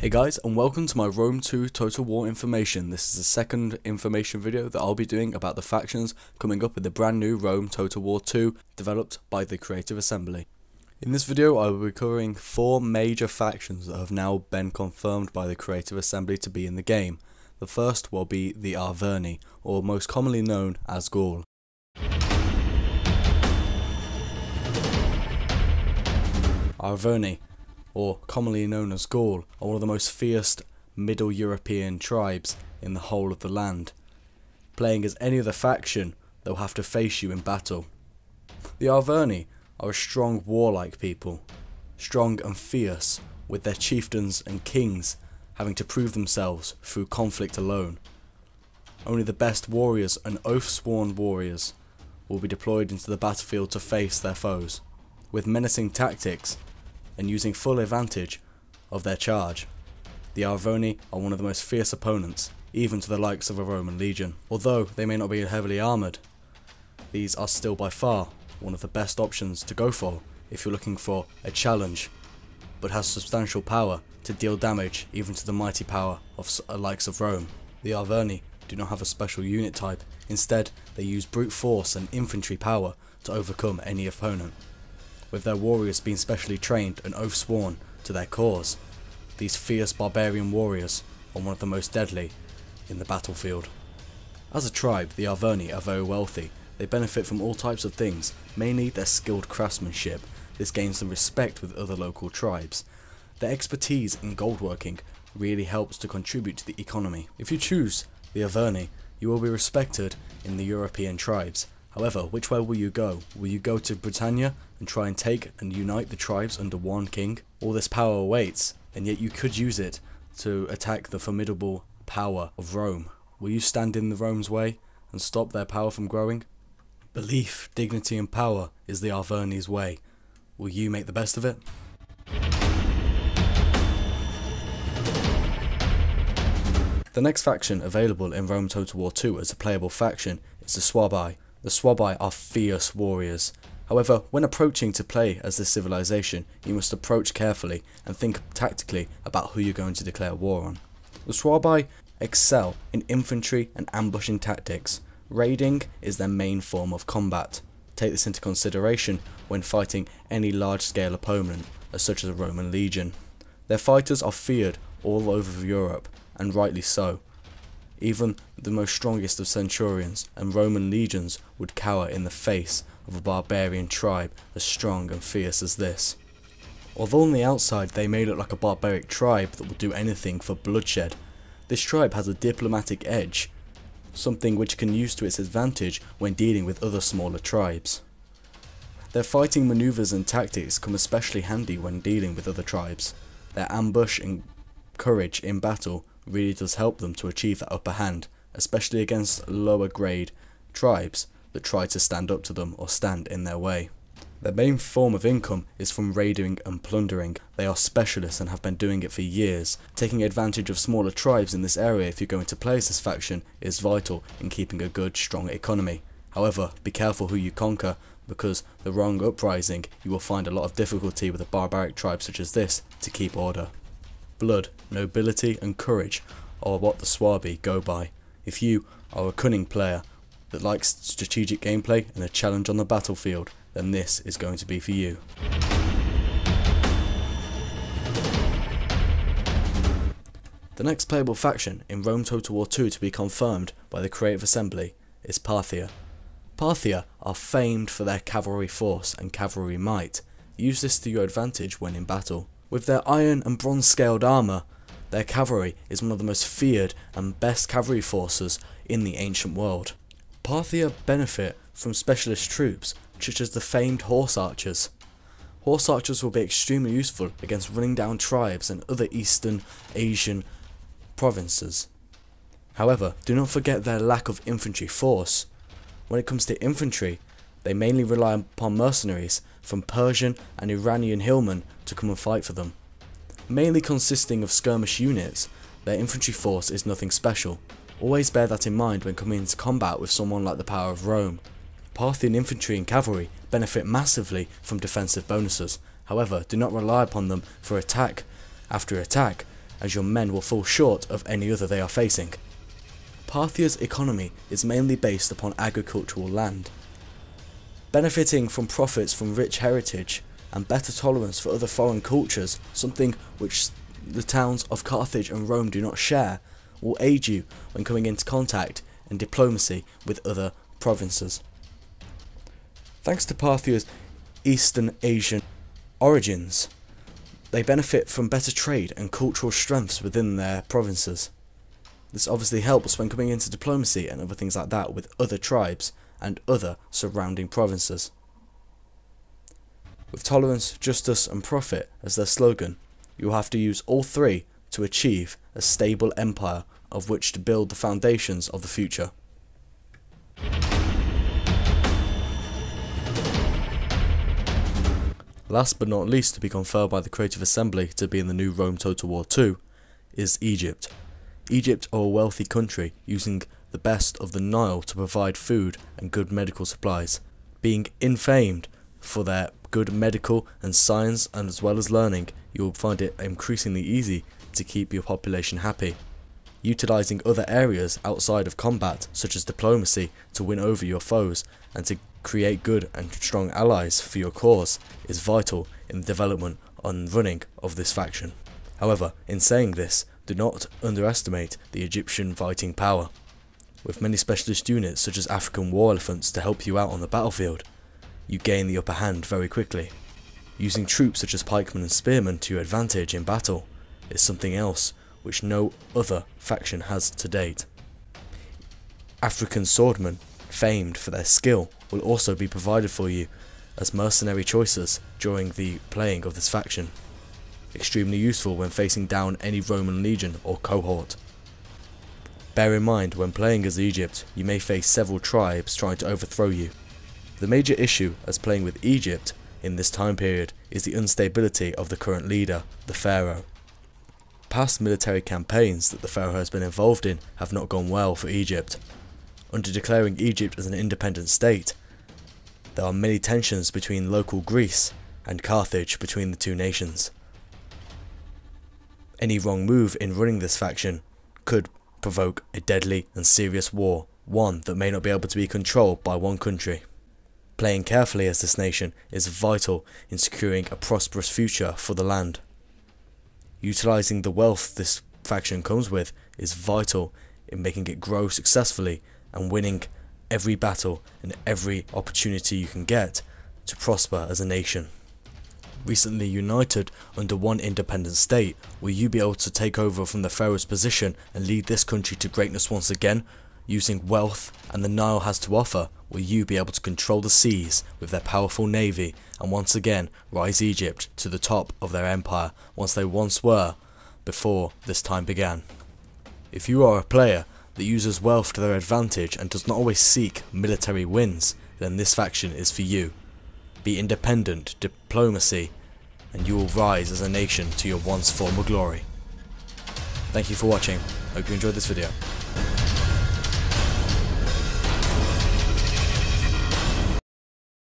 Hey guys, and welcome to my Rome 2 Total War information. This is the second information video that I'll be doing about the factions coming up with the brand new Rome Total War 2 developed by the Creative Assembly. In this video I will be covering 4 major factions that have now been confirmed by the Creative Assembly to be in the game. The first will be the Arverni, or most commonly known as Gaul. Arverni, or commonly known as Gaul, are one of the most fierce Middle European tribes in the whole of the land. Playing as any other faction, they'll have to face you in battle. The Arverni are a strong warlike people, strong and fierce, with their chieftains and kings having to prove themselves through conflict alone. Only the best warriors and oath-sworn warriors will be deployed into the battlefield to face their foes, with menacing tactics and using full advantage of their charge. The Arverni are one of the most fierce opponents, even to the likes of a Roman legion. Although they may not be heavily armoured, these are still by far one of the best options to go for if you're looking for a challenge, but has substantial power to deal damage even to the mighty power of the likes of Rome. The Arverni do not have a special unit type, instead they use brute force and infantry power to overcome any opponent. With their warriors being specially trained and oath-sworn to their cause, these fierce barbarian warriors are one of the most deadly in the battlefield. As a tribe, the Arverni are very wealthy. They benefit from all types of things, mainly their skilled craftsmanship. This gains them respect with other local tribes. Their expertise in goldworking really helps to contribute to the economy. If you choose the Arverni, you will be respected in the European tribes. However, which way will you go? Will you go to Britannia and try and take and unite the tribes under one king? All this power awaits, and yet you could use it to attack the formidable power of Rome. Will you stand in the Rome's way and stop their power from growing? Belief, dignity and power is the Arverni's way. Will you make the best of it? The next faction available in Rome Total War 2 as a playable faction is the Swabi. The Swabi are fierce warriors. However, when approaching to play as this civilization, you must approach carefully and think tactically about who you're going to declare war on. The Swabi excel in infantry and ambushing tactics. Raiding is their main form of combat. Take this into consideration when fighting any large-scale opponent, such as a Roman legion. Their fighters are feared all over Europe, and rightly so. Even the most strongest of centurions and Roman legions would cower in the face of a barbarian tribe as strong and fierce as this. Although on the outside they may look like a barbaric tribe that will do anything for bloodshed, this tribe has a diplomatic edge, something which can use to its advantage when dealing with other smaller tribes. Their fighting maneuvers and tactics come especially handy when dealing with other tribes. Their ambush and courage in battle really does help them to achieve that upper hand, especially against lower grade tribes that try to stand up to them or stand in their way. Their main form of income is from raiding and plundering. They are specialists and have been doing it for years. Taking advantage of smaller tribes in this area if you're going to play as this faction is vital in keeping a good, strong economy. However, be careful who you conquer, because the wrong uprising you will find a lot of difficulty with a barbaric tribe such as this to keep order. Blood, nobility and courage are what the Swabi go by. If you are a cunning player that likes strategic gameplay and a challenge on the battlefield, then this is going to be for you. The next playable faction in Rome Total War 2 to be confirmed by the Creative Assembly is Parthia. Parthia are famed for their cavalry force and cavalry might. Use this to your advantage when in battle. With their iron and bronze scaled armour, their cavalry is one of the most feared and best cavalry forces in the ancient world. Parthia benefit from specialist troops such as the famed horse archers. Horse archers will be extremely useful against running down tribes and other Eastern Asian provinces. However, do not forget their lack of infantry force. When it comes to infantry, they mainly rely upon mercenaries from Persian and Iranian hillmen to come and fight for them. Mainly consisting of skirmish units, their infantry force is nothing special. Always bear that in mind when coming into combat with someone like the power of Rome. Parthian infantry and cavalry benefit massively from defensive bonuses. However, do not rely upon them for attack after attack, as your men will fall short of any other they are facing. Parthia's economy is mainly based upon agricultural land. Benefiting from profits from rich heritage and better tolerance for other foreign cultures, something which the towns of Carthage and Rome do not share, will aid you when coming into contact and diplomacy with other provinces. Thanks to Parthia's Eastern Asian origins, they benefit from better trade and cultural strengths within their provinces. This obviously helps when coming into diplomacy and other things like that with other tribes and other surrounding provinces. With tolerance, justice and profit as their slogan, you will have to use all three to achieve a stable empire of which to build the foundations of the future. Last but not least to be conferred by the Creative Assembly to be in the new Rome Total War 2 is Egypt. Egypt are a wealthy country using the best of the Nile to provide food and good medical supplies, being infamed for their good medical and science and as well as learning. You will find it increasingly easy to keep your population happy. Utilising other areas outside of combat such as diplomacy to win over your foes and to create good and strong allies for your cause is vital in the development and running of this faction. However, in saying this, do not underestimate the Egyptian fighting power. With many specialist units such as African war elephants to help you out on the battlefield, you gain the upper hand very quickly. Using troops such as pikemen and spearmen to your advantage in battle is something else which no other faction has to date. African swordmen, famed for their skill, will also be provided for you as mercenary choices during the playing of this faction. Extremely useful when facing down any Roman legion or cohort. Bear in mind, when playing as Egypt, you may face several tribes trying to overthrow you. The major issue as playing with Egypt in this time period is the instability of the current leader, the Pharaoh. Past military campaigns that the Pharaoh has been involved in have not gone well for Egypt. Under declaring Egypt as an independent state, there are many tensions between local Greece and Carthage between the two nations. Any wrong move in running this faction could provoke a deadly and serious war, one that may not be able to be controlled by one country. Playing carefully as this nation is vital in securing a prosperous future for the land. Utilising the wealth this faction comes with is vital in making it grow successfully and winning every battle and every opportunity you can get to prosper as a nation. Recently united under one independent state, will you be able to take over from the Pharaoh's position and lead this country to greatness once again? Using wealth and the Nile has to offer, will you be able to control the seas with their powerful navy and once again rise Egypt to the top of their empire once they once were before this time began? If you are a player that uses wealth to their advantage and does not always seek military wins, then this faction is for you. Be independent, diplomacy, and you will rise as a nation to your once former glory. Thank you for watching. Hope you enjoyed this video.